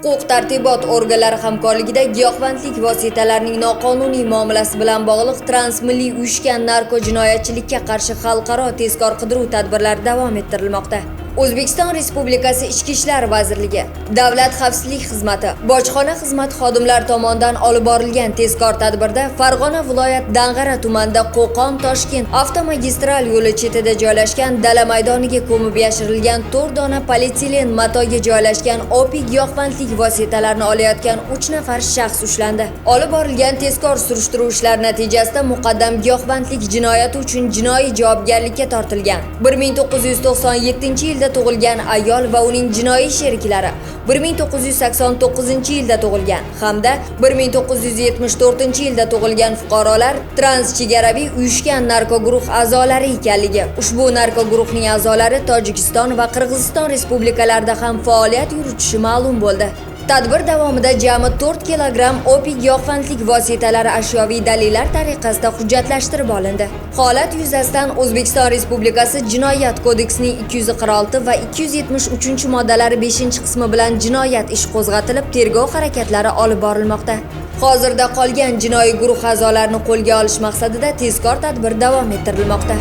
Huquq-tartibot organlari hamkorligida giyohvandlik vositalarining noqonuniy muomalasi bilan bog'liq transmilliy uyushgan narko-jinoyatchilikka qarshi xalqaro tezkor qidiruv tadbirlari davom ettirilmoqda. O'zbekiston Respublikasi Ichki ishlar vazirligi, Davlat xavfsizlik xizmati, bojxona xizmati xodimlari tomonidan olib borilgan tezkor tadbirda Farg'ona viloyat Dang'ara tumanida Qo'qon-Toshkent avtomagistral yo'li chetida joylashgan dala maydoniga ko'mib yashirilgan 4 dona polietilen matoga joylashgan opiy giyohvandlik vositalarini olayotgan 3 nafar shaxs ushlandi. Olib borilgan tezkor surishtiruv ishlari natijasida muqaddam giyohvandlik jinoyati uchun jinoiy javobgarlikka tortilgan. 1997-yilda tug'ilgan ayol va uning jinoiy sheriklari, 1989-yilda tug'ilgan hamda 1974-yilda tug'ilgan fuqarolar transchegaraviy uyushgan narko guruh a'zolari ekanligi, ushbu narko guruhning a'zolari Tojikiston va Qirg'iziston respublikalarida ham faoliyat yuritishi ma'lum bo'ldi. Tadbir davomida jami 4 kilogramm opiy giyohvandlik vositalari ashyoviy dalillar tariqasida hujjatlashtirib olindi. Holat yuzasidan O'zbekiston Respublikasi Jinoyat kodeksining 246 va 273-moddalari 5-qismi bilan jinoyat ishi qo'zg'atilib, tergov harakatlari olib borilmoqda. Hozirda qolgan jinoiy guruh a'zolarini qo'lga olish maqsadida tezkor tadbir davom ettirilmoqda.